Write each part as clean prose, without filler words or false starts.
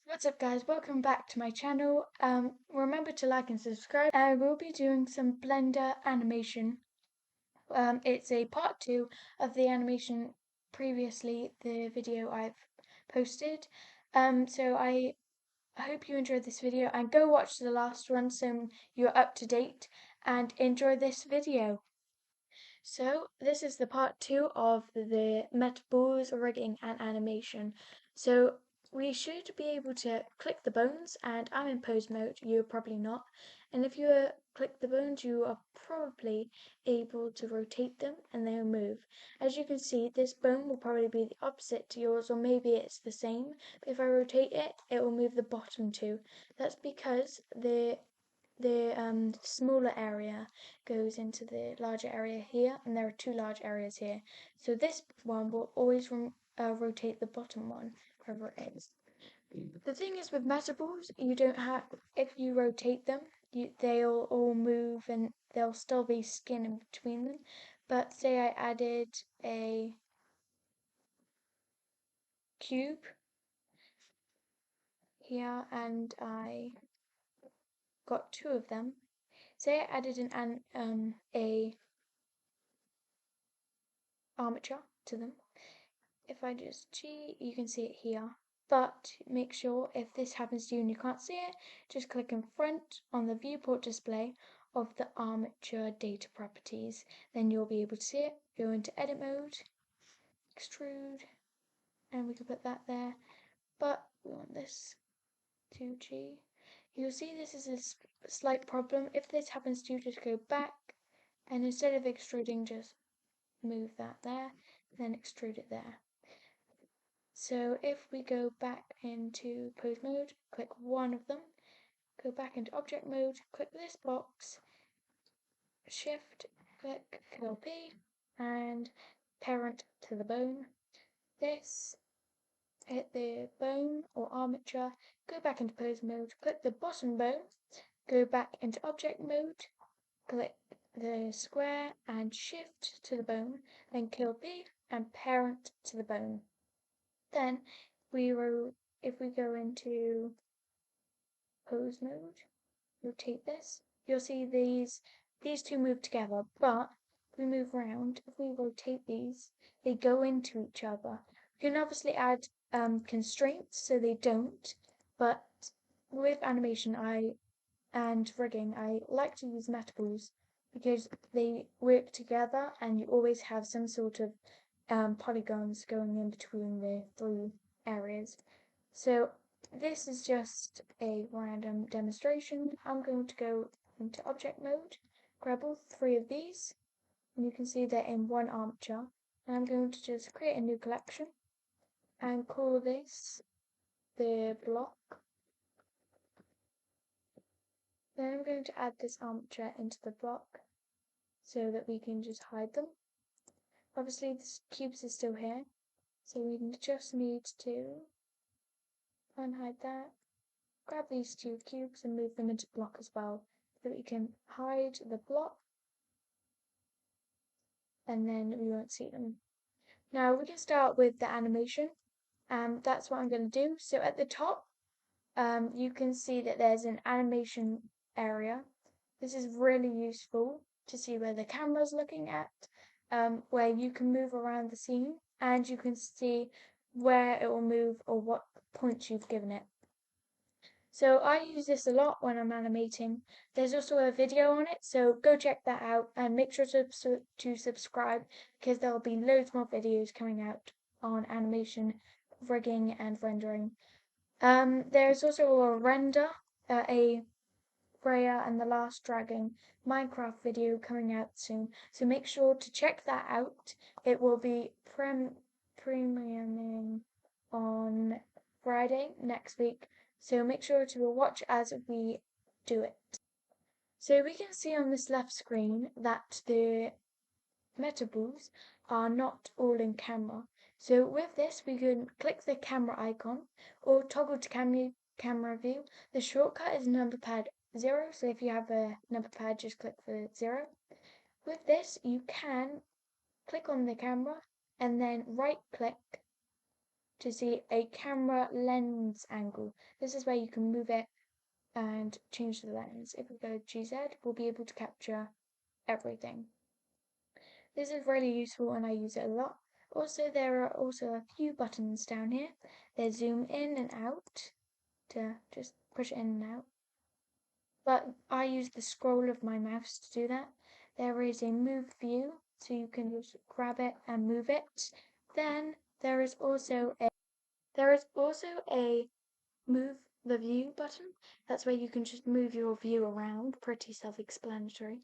What's up guys, welcome back to my channel. Remember to like and subscribe. I will be doing some Blender animation. It's a part 2 of the animation previously, the video I've posted. So I hope you enjoyed this video and go watch the last one so you're up to date and enjoy this video. So this is the part 2 of the Metaballs, Rigging and Animation. So we should be able to click the bones, and I'm in pose mode, you're probably not. And if you click the bones, you are probably able to rotate them and they'll move. As you can see, this bone will probably be the opposite to yours, or maybe it's the same. But if I rotate it, it will move the bottom too. That's because the smaller area goes into the larger area here, and there are two large areas here. So this one will always rotate the bottom one, wherever it is. The thing is with metaballs, you don't have, if you rotate them, they'll all move and there'll still be skin in between them. But say I added a cube here and I got two of them. Say I added a armature to them. If I just G, you can see it here. But make sure if this happens to you and you can't see it, just click in front on the viewport display of the armature data properties. Then you'll be able to see it. Go into edit mode, extrude, and we can put that there. But we want this to G. You'll see this is a slight problem. If this happens to you, just go back and instead of extruding, just move that there, then extrude it there. So if we go back into pose mode, click one of them, go back into object mode, click this box, shift, click kill P, and parent to the bone. This, hit the bone or armature, go back into pose mode, click the bottom bone, go back into object mode, click the square and shift to the bone, then kill P and parent to the bone. Then if we go into pose mode, rotate this, you'll see these two move together, but if we move around, if we rotate these, they go into each other. You can obviously add constraints so they don't, but with animation and rigging, I like to use metaballs because they work together and you always have some sort of polygons going in between the three areas. So this is just a random demonstration. I'm going to go into object mode, grab all three of these, and you can see they're in one armature. And I'm going to just create a new collection and call this the block. Then I'm going to add this armature into the block so that we can just hide them. Obviously the cubes are still here, so we just need to unhide that, grab these two cubes and move them into block as well, so that we can hide the block and then we won't see them. Now we can start with the animation, and that's what I'm going to do. So at the top, you can see that there's an animation area. This is really useful to see where the camera's looking at, where you can move around the scene and you can see where it will move or what points you've given it. So I use this a lot when I'm animating. There's also a video on it, so go check that out and make sure to subscribe because there will be loads more videos coming out on animation, rigging and rendering. There's also a render, a Freya and the Last Dragon Minecraft video coming out soon, so make sure to check that out. It will be premiuming on Friday next week, so make sure to watch as we do it. So we can see on this left screen that the metaballs are not all in camera. So with this we can click the camera icon or toggle to camera view. The shortcut is number pad 0, so if you have a number pad just click for 0. With this you can click on the camera and then right click to see a camera lens angle. This is where you can move it and change the lens. If we go GZ, we'll be able to capture everything. This is really useful and I use it a lot. Also, there are also a few buttons down here. There's zoom in and out to just push it in and out. But I use the scroll of my mouse to do that. There is a move view, so you can just grab it and move it. Then there is also a move the view button. That's where you can just move your view around, pretty self-explanatory.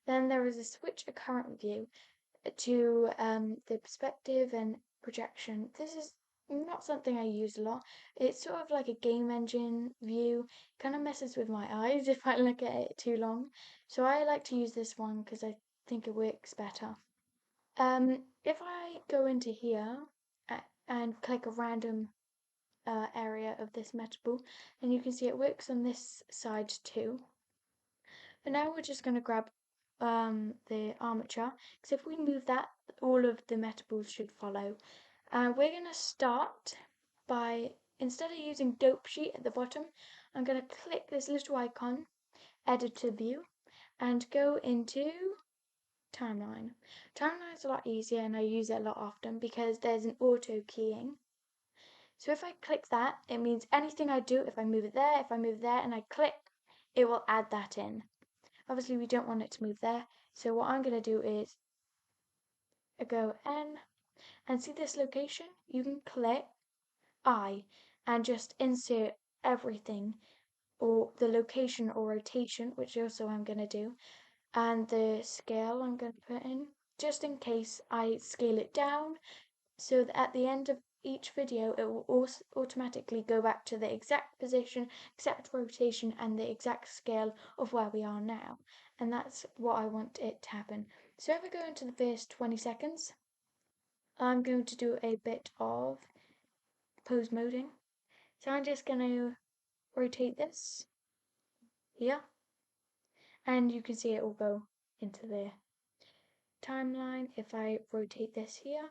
Then there is a switch a current view to the perspective and projection. This is not something I use a lot. It's sort of like a game engine view. Kind of messes with my eyes if I look at it too long. So I like to use this one because I think it works better. If I go into here and click a random area of this metable, and you can see it works on this side too. But now we're just going to grab the armature, because if we move that, all of the metables should follow. We're going to start by, instead of using dope sheet at the bottom, I'm going to click this little icon, editor view, and go into timeline. Timeline is a lot easier and I use it a lot often because there's an auto keying. So if I click that, it means anything I do, if I move it there, if I move there and I click, it will add that in. Obviously we don't want it to move there, so what I'm going to do is go N and see this location. You can click I and just insert everything, or the location or rotation, which also I'm going to do, and the scale I'm going to put in, just in case I scale it down, so that at the end of each video it will automatically go back to the exact position, exact rotation and the exact scale of where we are now, and that's what I want it to happen. So if I go into the first 20 seconds, I'm going to do a bit of pose moding. So I'm just going to rotate this here, and you can see it will go into the timeline. If I rotate this here,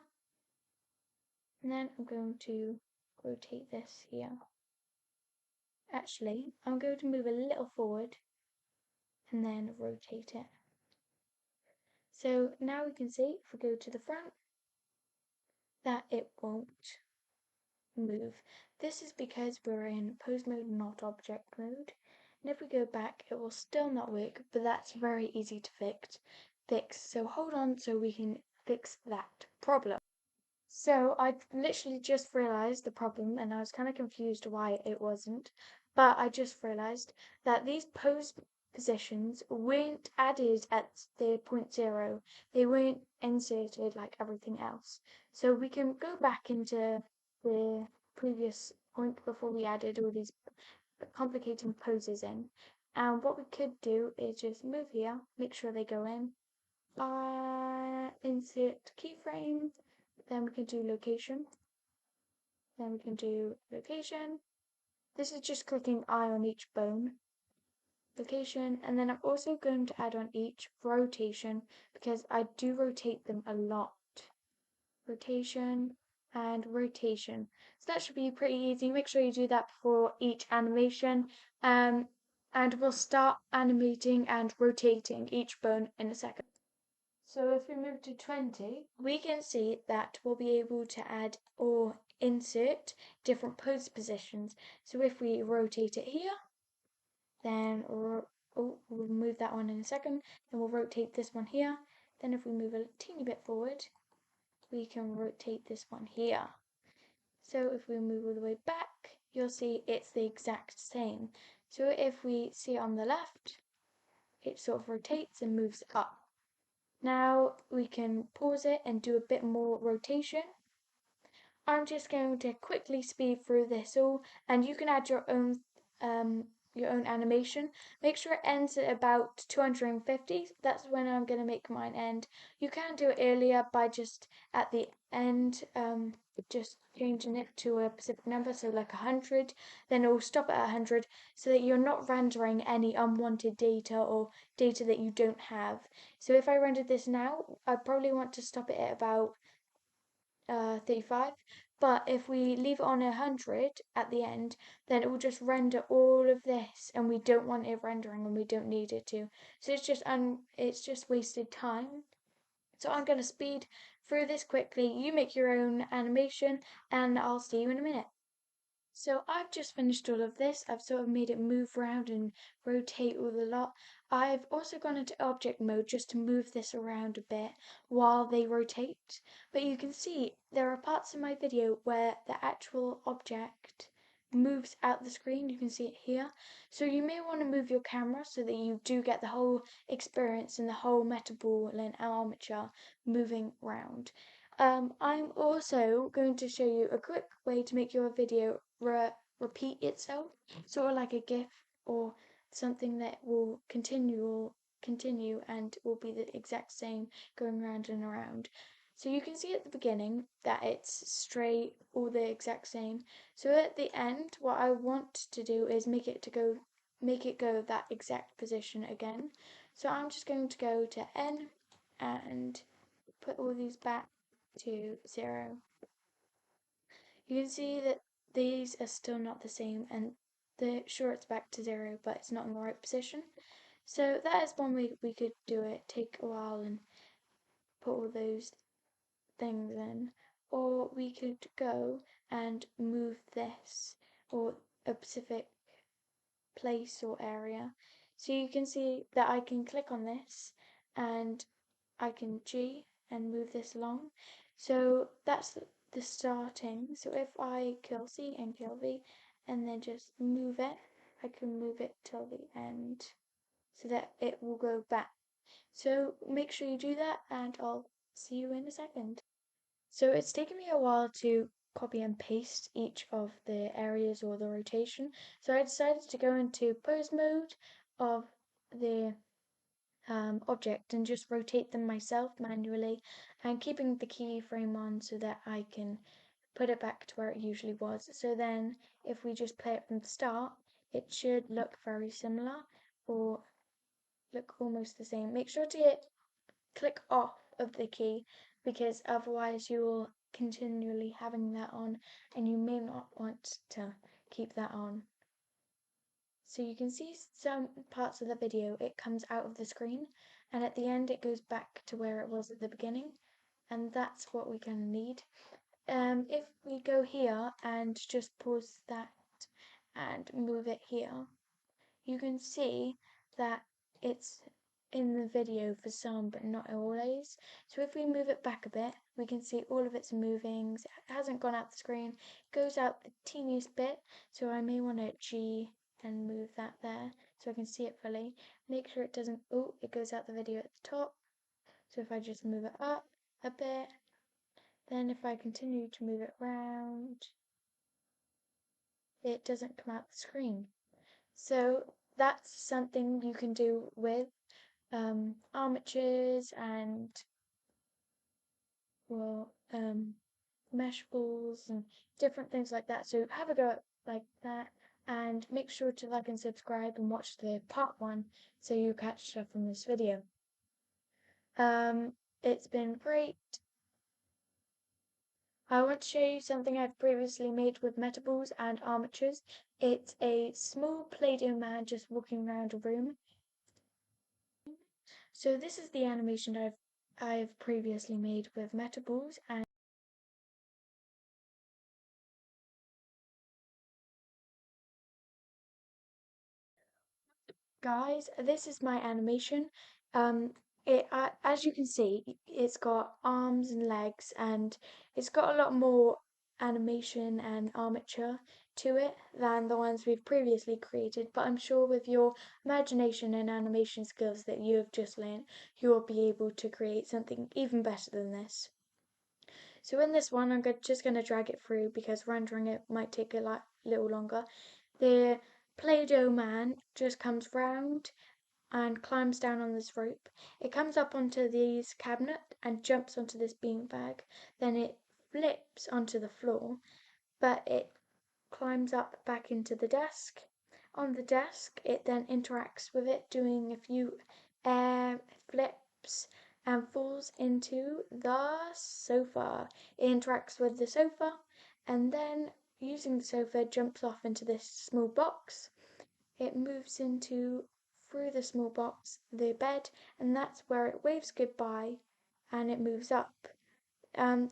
and then I'm going to rotate this here. Actually, I'm going to move a little forward and then rotate it. So now we can see, if we go to the front, that it won't move. This is because we're in pose mode, not object mode. And if we go back, it will still not work, but that's very easy to fix. So hold on so we can fix that problem. So I literally just realised the problem and I was kind of confused why it wasn't, but I just realised that these pose positions weren't added at the point 0. They weren't inserted like everything else. So we can go back into the previous point before we added all these complicating poses in. And what we could do is just move here, make sure they go in, insert keyframe, then we can do location, then we can do location. This is just clicking I on each bone, location, and then I'm also going to add on each rotation because I do rotate them a lot. Rotation and rotation. So that should be pretty easy. Make sure you do that before each animation. And we'll start animating and rotating each bone in a second. So if we move to 20, we can see that we'll be able to add or insert different pose positions. So if we rotate it here, then we'll move that one in a second, then we'll rotate this one here. Then if we move a teeny bit forward, we can rotate this one here. So if we move all the way back, you'll see it's the exact same. So if we see it on the left, it sort of rotates and moves up. Now we can pause it and do a bit more rotation. I'm just going to quickly speed through this all, and you can add your own animation. Make sure it ends at about 250. That's when I'm going to make mine end. You can do it earlier by just at the end, just changing it to a specific number, so like 100. Then it will stop at 100, so that you're not rendering any unwanted data or data that you don't have. So if I rendered this now, I probably want to stop it at about 35, But if we leave it on 100 at the end, then it will just render all of this, and we don't want it rendering, and we don't need it to. So it's just wasted time. So I'm going to speed through this quickly. You make your own animation, and I'll see you in a minute. So I've just finished all of this. I've sort of made it move around and rotate all the lot. I've also gone into object mode just to move this around a bit while they rotate. But you can see there are parts in my video where the actual object moves out the screen. You can see it here. So you may want to move your camera so that you do get the whole experience and the whole metaball and armature moving around. I'm also going to show you a quick way to make your video repeat itself, sort of like a GIF or something that will continue and will be the exact same going round and around. So you can see at the beginning that it's straight, all the exact same. So at the end, what I want to do is make it go that exact position again. So I'm just going to go to N and put all these back to 0. You can see that these are still not the same, and sure it's back to 0, but it's not in the right position. So that is one way we could do it. Take a while and put all those things in. Or we could go and move this, or a specific place or area. So you can see that I can click on this and I can G and move this along. So that's the starting. So if I kill C and kill V and then just move it, I can move it till the end so that it will go back. So make sure you do that and I'll see you in a second. So it's taken me a while to copy and paste each of the areas or the rotation. So I decided to go into pose mode of the object and just rotate them myself manually and keeping the keyframe on so that I can put it back to where it usually was. So then if we just play it from the start, it should look very similar or look almost the same. Make sure to click off of the key because otherwise you will continually having that on and you may not want to keep that on. So you can see some parts of the video, it comes out of the screen and at the end it goes back to where it was at the beginning, and that's what we're going to need. If we go here and just pause that and move it here, you can see that it's in the video for some but not always. So if we move it back a bit, we can see all of its movings. It hasn't gone out the screen, it goes out the teeniest bit, so I may want to G and move that there so I can see it fully. Make sure it doesn't, oh, it goes out the video at the top. So if I just move it up a bit, then if I continue to move it around, it doesn't come out the screen. So that's something you can do with armatures and well mesh balls and different things like that. So have a go at like that and make sure to like and subscribe and watch the part 1 so you catch stuff from this video. It's been great. I want to show you something I've previously made with metaballs and armatures. It's a small Play-Doh man just walking around a room. So this is the animation I've previously made with metaballs and guys, this is my animation. As you can see, it's got arms and legs, and it's got a lot more animation and armature to it than the ones we've previously created. But I'm sure with your imagination and animation skills that you have just learned, you'll be able to create something even better than this. So in this one, I'm just going to drag it through because rendering it might take a little longer. The Play-Doh man just comes round and climbs down on this rope. It comes up onto this cabinet and jumps onto this beanbag. Then it flips onto the floor, but it climbs up back into the desk. On the desk, it then interacts with it, doing a few air flips and falls into the sofa. It interacts with the sofa and then using the sofa jumps off into this small box. It moves into through the small box the bed, and that's where it waves goodbye and it moves up.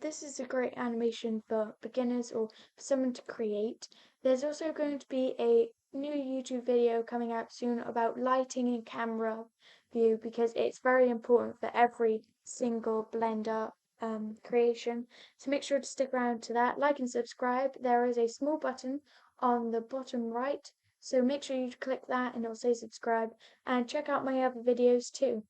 This is a great animation for beginners or for someone to create. There's also going to be a new YouTube video coming out soon about lighting and camera view because it's very important for every single Blender creation. So make sure to stick around to that. Like and subscribe. There is a small button on the bottom right, so make sure you click that and it'll say subscribe. And check out my other videos too.